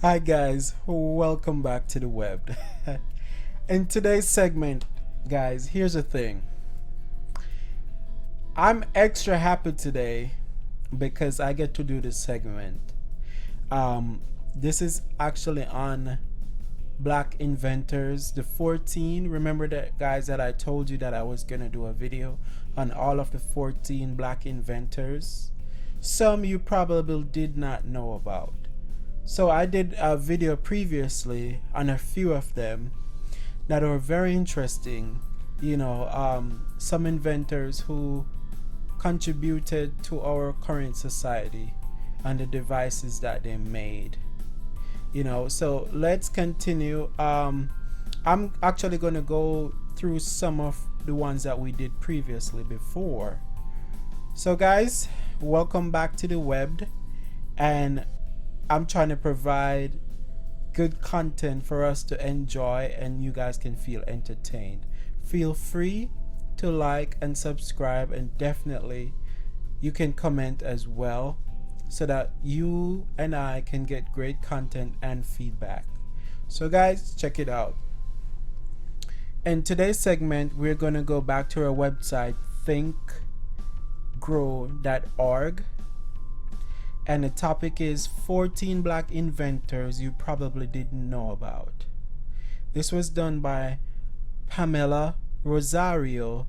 Hi guys, welcome back to the web. In today's segment, guys, here's the thing. I'm extra happy today because I get to do this segment. This is actually on Black Inventors, the 14. Remember that, guys, that I told you that I was gonna do a video on all of the 14 Black Inventors. Some you probably did not know about. So I did a video previously on a few of them that are very interesting. Some inventors who contributed to our current society and the devices that they made. So let's continue. I'm actually going to go through some of the ones that we did previously before. So guys, welcome back to the web, and I'm trying to provide good content for us to enjoy and you guys can feel entertained. Feel free to like and subscribe, and definitely you can comment as well so that you and I can get great content and feedback. So guys, check it out. In today's segment, we're going to go back to our website thinkgrow.org. And the topic is 14 Black Inventors you probably didn't know about. This was done by Pamela Rosario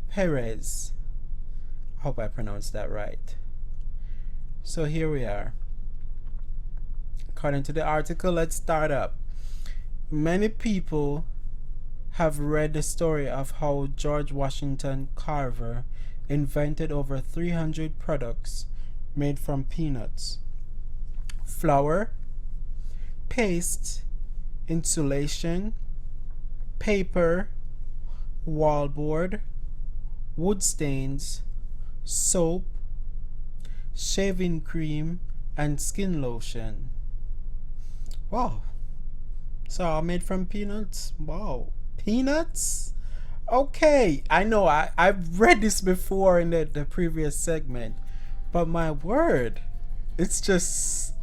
Perez. I hope I pronounced that right. So here we are. According to the article, let's start up. Many people have read the story of how George Washington Carver invented over 300 products made from peanuts, flour, paste, insulation, paper, wallboard, wood stains, soap, shaving cream, and skin lotion. Wow. So all made from peanuts? Wow. Peanuts? Okay. I know I've read this before in the previous segment. But my word, it's just,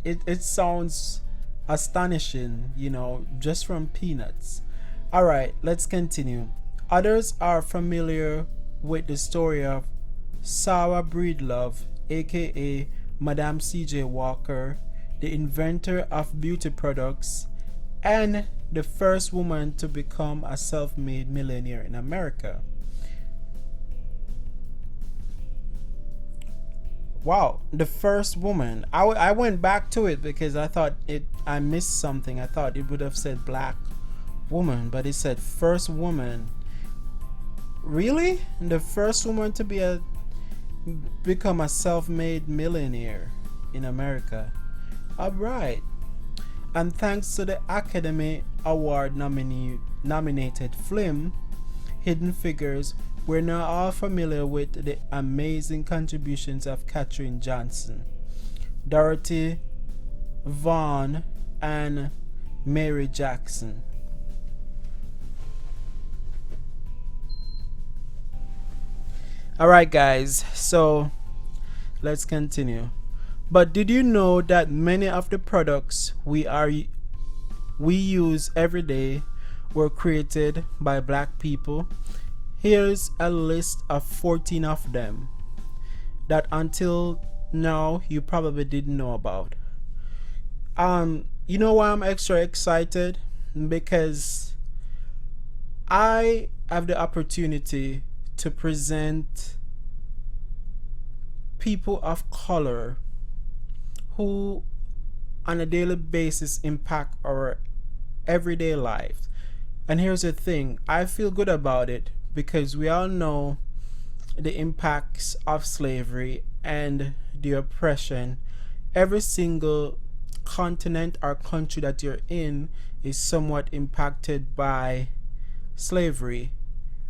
it sounds astonishing, just from peanuts. All right, let's continue. Others are familiar with the story of Sarah Breedlove, aka Madame C.J. Walker, the inventor of beauty products and the first woman to become a self-made millionaire in America. Wow, the first woman. I went back to it because I thought I missed something. I thought it would have said black woman, but it said first woman. Really? The first woman to become a self-made millionaire in America. All right. And thanks to the Academy Award nominated film Hidden Figures, we're now all familiar with the amazing contributions of Katherine Johnson, Dorothy Vaughan, and Mary Jackson. Alright guys, so let's continue. But did you know that many of the products we use every day were created by black people? Here's a list of 14 of them that until now you probably didn't know about. You know why I'm extra excited? Because I have the opportunity to present people of color who on a daily basis impact our everyday life. And here's the thing, I feel good about it because we all know the impacts of slavery and the oppression. Every single continent or country that you're in is somewhat impacted by slavery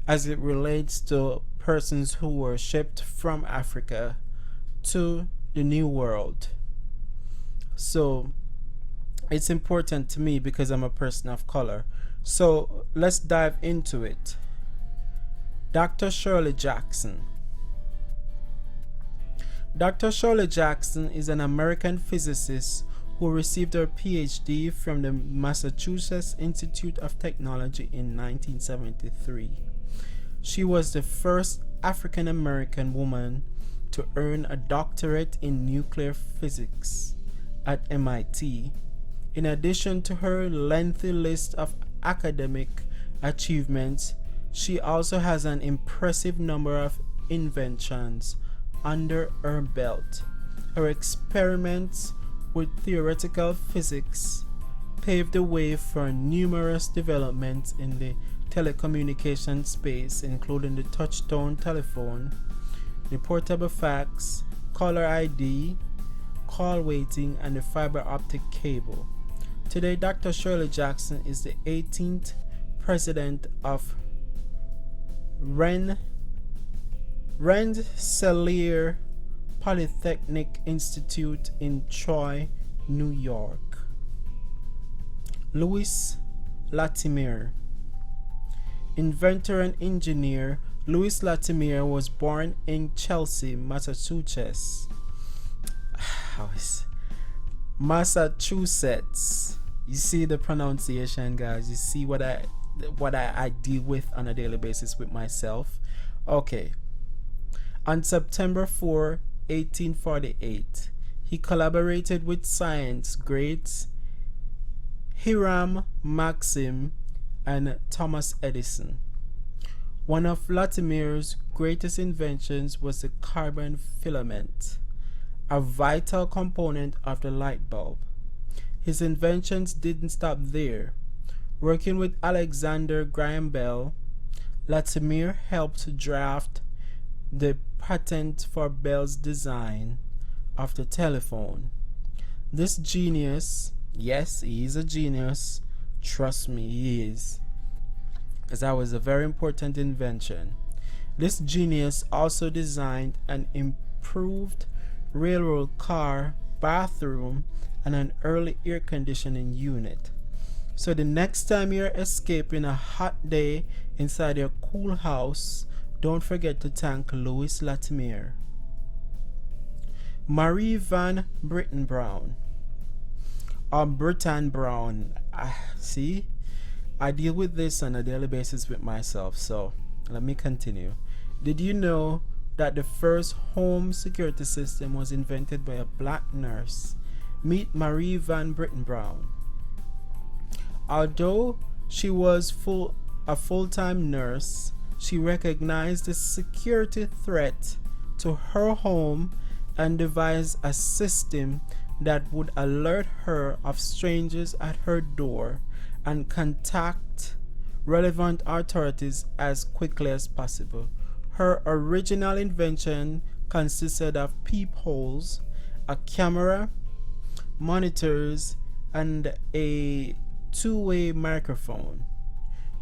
as it relates to persons who were shipped from Africa to the New World. So it's important to me because I'm a person of color. So let's dive into it. Dr. Shirley Jackson. Dr. Shirley Jackson is an American physicist who received her PhD from the Massachusetts Institute of Technology in 1973. She was the first African American woman to earn a doctorate in nuclear physics at MIT. In addition to her lengthy list of academic achievements, she also has an impressive number of inventions under her belt. Her experiments with theoretical physics paved the way for numerous developments in the telecommunication space, including the touch-tone telephone, the portable fax, caller ID, call waiting, and the fiber optic cable. Today, Dr. Shirley Jackson is the 18th president of Rensselaer Polytechnic Institute in Troy, New York. Louis Latimer. Inventor and engineer, Louis Latimer was born in Chelsea, Massachusetts. Massachusetts. You see the pronunciation, guys. You see what I deal with on a daily basis with myself. Okay. On September 4, 1848, he collaborated with science greats Hiram Maxim and Thomas Edison. One of Latimer's greatest inventions was the carbon filament, a vital component of the light bulb. His inventions didn't stop there. Working with Alexander Graham Bell, Latimer helped draft the patent for Bell's design of the telephone. This genius, yes, he is a genius, trust me, he is, because that was a very important invention. This genius also designed an improved railroad car, bathroom, and an early air conditioning unit. So the next time you're escaping a hot day inside your cool house, don't forget to thank Louis Latimer. Marie Van Britten Brown, or Britain Brown. See, I deal with this on a daily basis with myself, so let me continue. Did you know that the first home security system was invented by a black nurse? Meet Marie Van Britten Brown. Although she was a full-time nurse, she recognized the security threat to her home and devised a system that would alert her of strangers at her door and contact relevant authorities as quickly as possible. Her original invention consisted of peepholes, a camera, monitors, and a two-way microphone.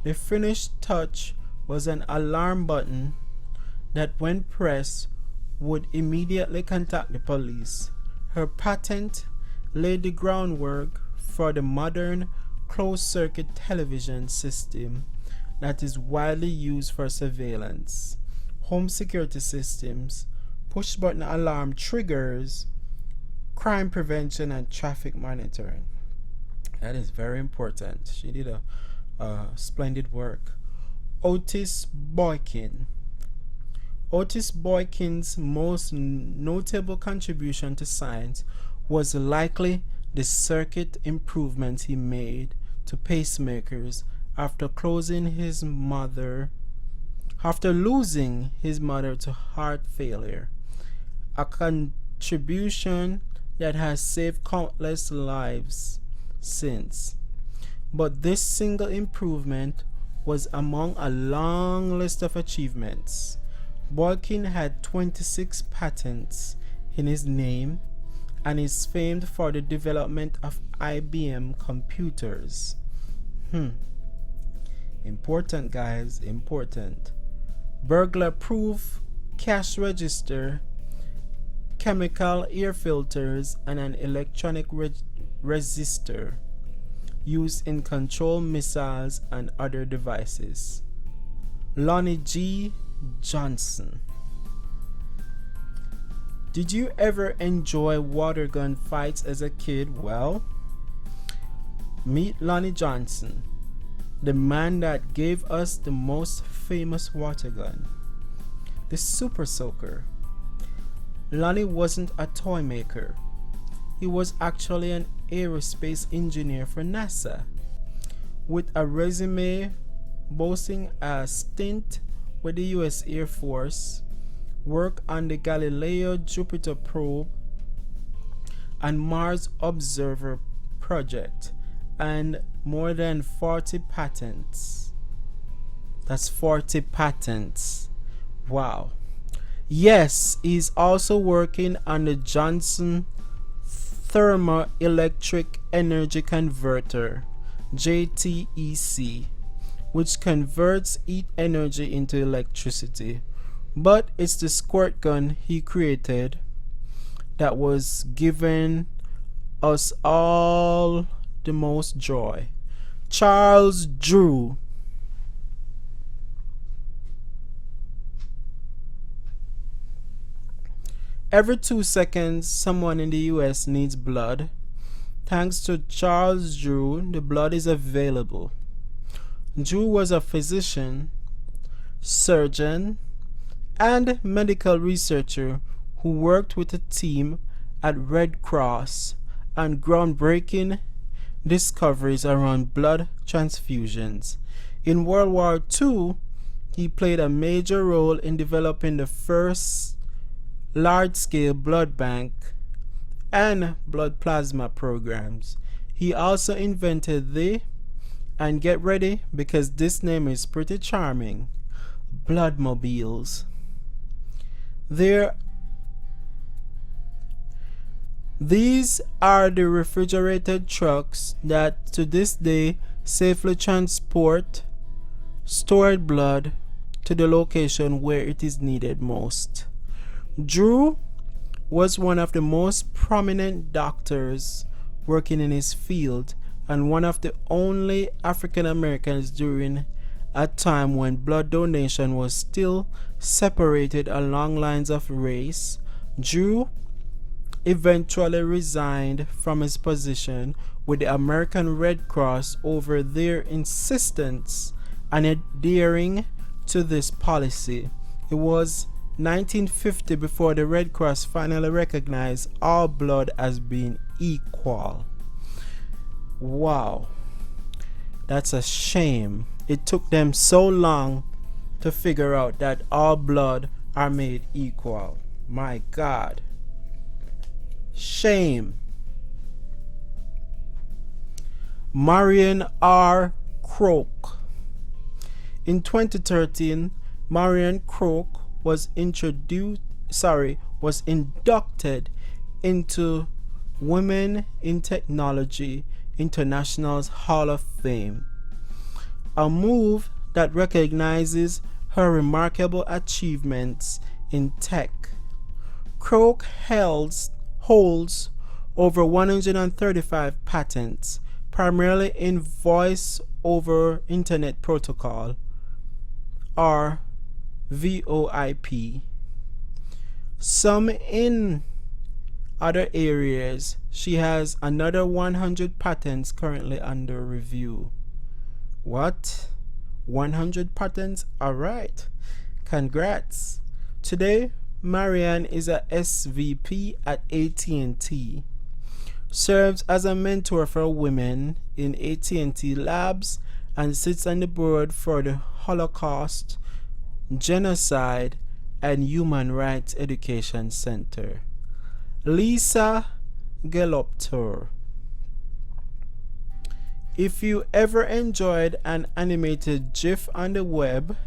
The finished touch was an alarm button that, when pressed, would immediately contact the police. Her patent laid the groundwork for the modern closed-circuit television system that is widely used for surveillance, home security systems, push-button alarm triggers, crime prevention, and traffic monitoring. That is very important. She did a splendid work. Otis Boykin. Otis Boykin's most notable contribution to science was likely the circuit improvements he made to pacemakers after losing his mother to heart failure, a contribution that has saved countless lives since. But this single improvement was among a long list of achievements. Boykin had 26 patents in his name and is famed for the development of IBM computers. Important, guys, important. Burglar-proof cash register, chemical air filters, and an electronic resistor used in control missiles and other devices. Lonnie G. Johnson. Did you ever enjoy water gun fights as a kid? Well, meet Lonnie Johnson, the man that gave us the most famous water gun, the Super Soaker. Lonnie wasn't a toy maker. He was actually an aerospace engineer for NASA, with a resume boasting a stint with the US Air Force, work on the Galileo Jupiter probe and Mars Observer project, and more than 40 patents. That's 40 patents. Wow. Yes, he's also working on the Johnson Thermoelectric Energy Converter, JTEC, which converts heat energy into electricity. But it's the squirt gun he created that was giving us all the most joy. Charles Drew. Every 2 seconds, someone in the US needs blood. Thanks to Charles Drew, the blood is available. Drew was a physician, surgeon, and medical researcher who worked with a team at Red Cross on groundbreaking discoveries around blood transfusions. In World War II, he played a major role in developing the first large-scale blood bank and blood plasma programs. He also invented the, and get ready because this name is pretty charming, bloodmobiles. These are the refrigerated trucks that to this day safely transport stored blood to the location where it is needed most. Drew was one of the most prominent doctors working in his field and one of the only African Americans during a time when blood donation was still separated along lines of race. Drew eventually resigned from his position with the American Red Cross over their insistence on adhering to this policy. It was 1950 before the Red Cross finally recognized all blood as being equal. Wow, that's a shame. It took them so long to figure out that all blood are made equal. My God. Shame. Marion R. Croak. In 2013, Marion Croak was inducted into Women in Technology International's Hall of Fame, a move that recognizes her remarkable achievements in tech. Croak holds over 135 patents, primarily in voice over internet protocol, or VoIP. Some in other areas. She has another 100 patents currently under review. What? 100 patents? Alright. Congrats. Today, Marianne is a SVP at AT&T. Serves as a mentor for women in AT&T labs and sits on the board for the Holocaust, Genocide, and Human Rights Education Center. Lisa Gelopter. If you ever enjoyed an animated GIF on the web,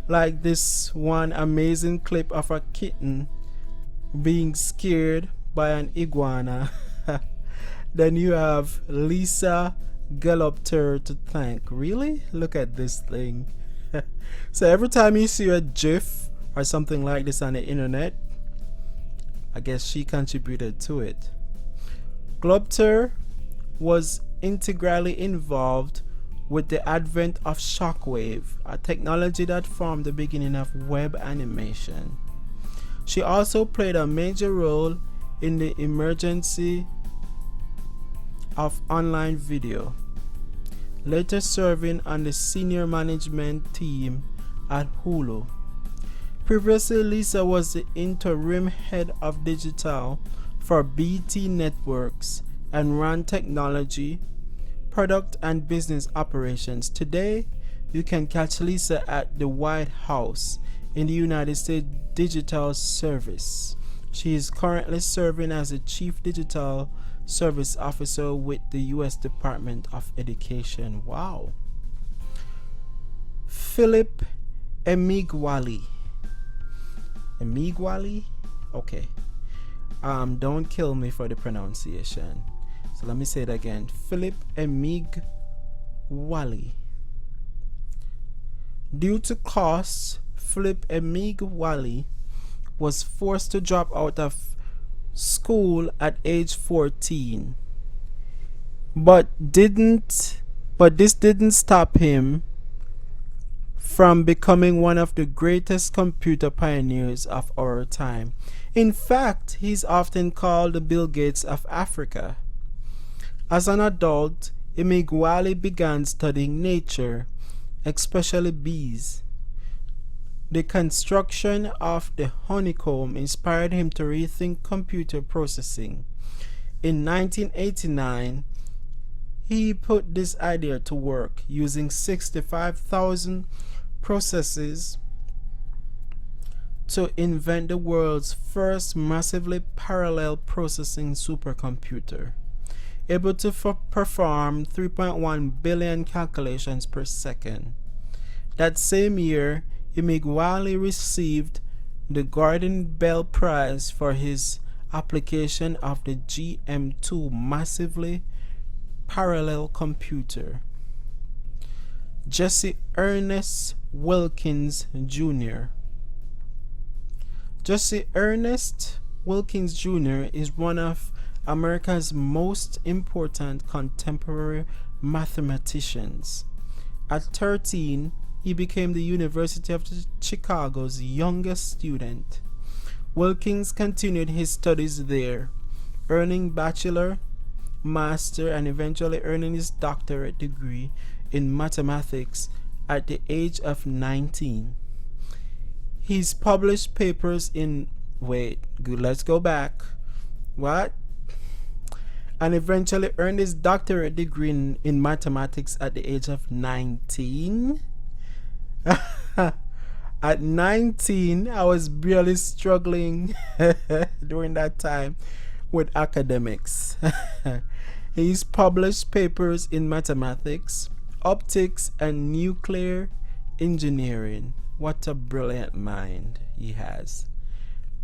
like this one amazing clip of a kitten being scared by an iguana, then you have Lisa Gelopter to thank. Really? Look at this thing. So every time you see a GIF or something like this on the internet, I guess she contributed to it. Globter was integrally involved with the advent of shockwave, a technology that formed the beginning of web animation. She also played a major role in the emergence of online video, later serving on the senior management team at Hulu. Previously, Lisa was the interim head of digital for BT Networks and ran technology, product, and business operations. Today, you can catch Lisa at the White House in the United States Digital Service. She is currently serving as a Chief Digital Service Officer with the U.S. Department of Education. Wow. Philip Emigwali. Emigwali? Okay. Don't kill me for the pronunciation. So let me say it again. Philip Emigwali. Due to costs, Philip Emigwali was forced to drop out of school at age 14. But this didn't stop him from becoming one of the greatest computer pioneers of our time. In fact, he's often called the Bill Gates of Africa. As an adult, Emigwali began studying nature, especially bees. The construction of the honeycomb inspired him to rethink computer processing. In 1989, he put this idea to work using 65,000 processes to invent the world's first massively parallel processing supercomputer, able to perform 3.1 billion calculations per second. That same year, Emigwali received the Gordon Bell Prize for his application of the GM2 massively parallel computer. Jesse Ernest Wilkins Jr. Jesse Ernest Wilkins Jr. is one of America's most important contemporary mathematicians. At 13, he became the University of Chicago's youngest student. Wilkins continued his studies there, earning bachelor, master, and eventually earning his doctorate degree in mathematics at the age of 19. He's published papers in let's go back. What? And eventually earned his doctorate degree in mathematics at the age of 19. At 19, I was barely struggling during that time with academics. He's published papers in mathematics, optics, and nuclear engineering. What a brilliant mind he has.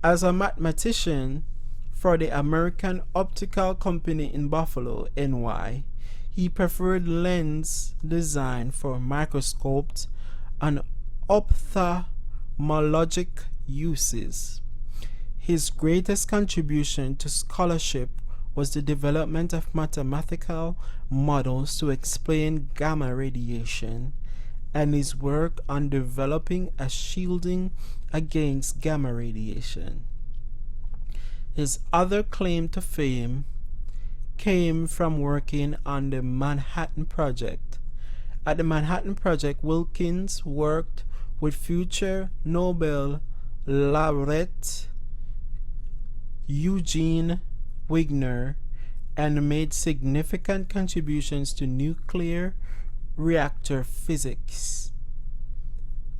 As a mathematician for the American Optical Company in Buffalo, NY, he preferred lens design for microscopes and ophthalmologic uses. His greatest contribution to scholarship was the development of mathematical models to explain gamma radiation, and his work on developing a shielding against gamma radiation. His other claim to fame came from working on the Manhattan Project. At the Manhattan Project, Wilkins worked with future Nobel laureate Eugene Wigner and made significant contributions to nuclear reactor physics,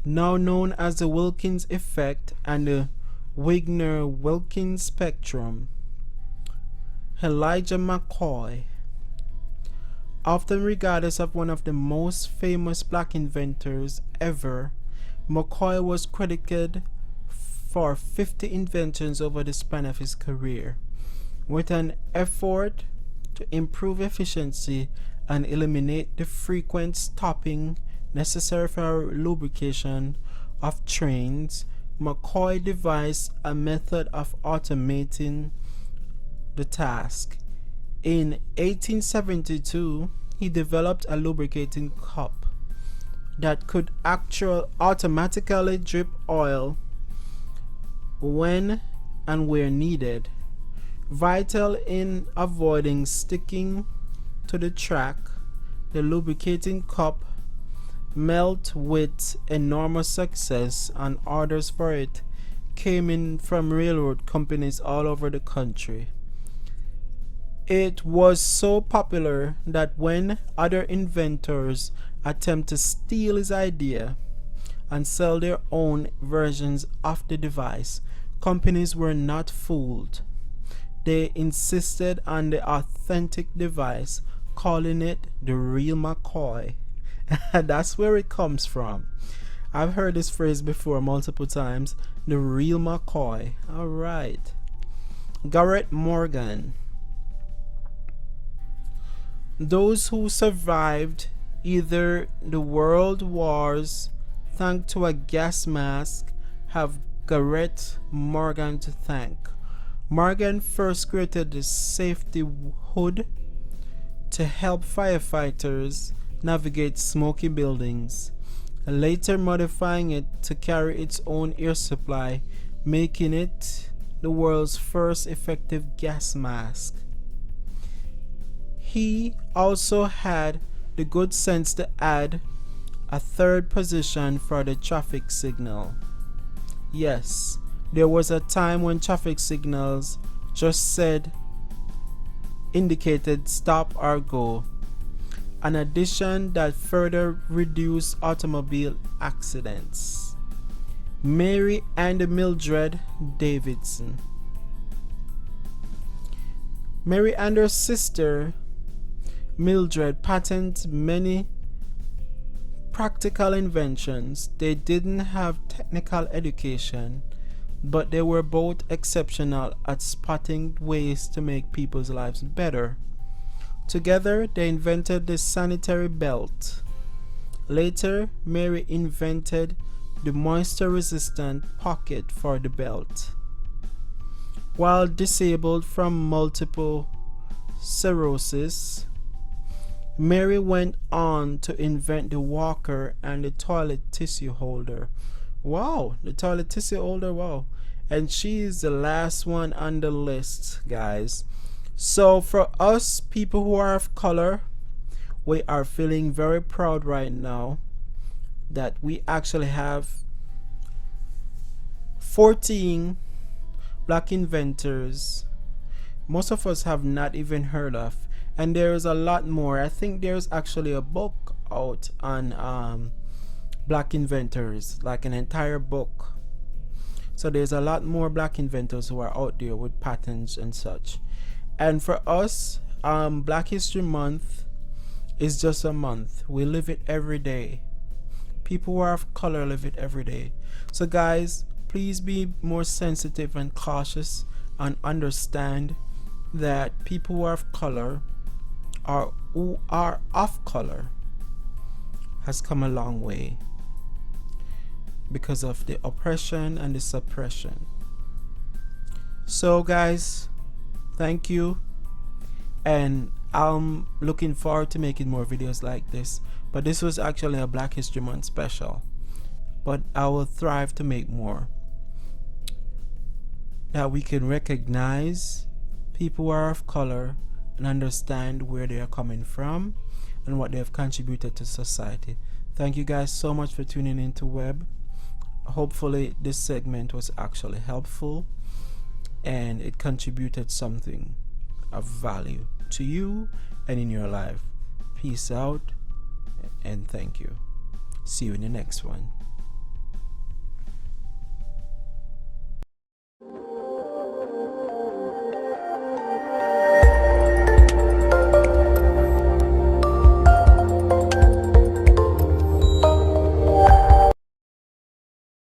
now known as the Wilkins effect and the Wigner-Wilkins spectrum. Elijah McCoy, often regarded as one of the most famous black inventors ever, McCoy was credited for 50 inventions over the span of his career, with an effort to improve efficiency and eliminate the frequent stopping necessary for lubrication of trains. McCoy devised a method of automating the task. In 1872, he developed a lubricating cup that could automatically drip oil when and where needed, vital in avoiding sticking to the track. The lubricating cup melt with enormous success, and orders for it came in from railroad companies all over the country. It was so popular that when other inventors attempt to steal his idea and sell their own versions of the device, companies were not fooled. They insisted on the authentic device, calling it the real McCoy. That's where it comes from. I've heard this phrase before multiple times. The real McCoy. All right. Garrett Morgan. Those who survived either the world wars thanks to a gas mask have Garrett Morgan to thank. Morgan first created the safety hood to help firefighters navigate smoky buildings, later modifying it to carry its own air supply, making it the world's first effective gas mask. He also had the good sense to add a third position for the traffic signal. Yes, there was a time when traffic signals just indicated stop or go, an addition that further reduced automobile accidents. Mary and Mildred Davidson. Mary and her sister Mildred patented many practical inventions. They didn't have technical education, but they were both exceptional at spotting ways to make people's lives better. Together, they invented the sanitary belt. Later, Mary invented the moisture-resistant pocket for the belt. While disabled from multiple sclerosis, Mary went on to invent the walker and the toilet tissue holder. Wow, the toilet tissue holder, wow. And she's the last one on the list, guys. So for us people who are of color, we are feeling very proud right now that we actually have 14 black inventors most of us have not even heard of, and there's a lot more. I think there's actually a book out on black inventors, like an entire book. So there's a lot more black inventors who are out there with patents and such. And for us, Black History Month is just a month. We live it every day. People who are of color live it every day. So guys, please be more sensitive and cautious and understand that people who are of color or who are of color has come a long way because of the oppression and the suppression. So guys, thank you, and I'm looking forward to making more videos like this. But this was actually a Black History Month special, but I will thrive to make more that we can recognize people who are of color and understand where they are coming from and what they have contributed to society. Thank you guys so much for tuning into Web. Hopefully this segment was actually helpful and it contributed something of value to you and in your life. Peace out and thank you. See you in the next one.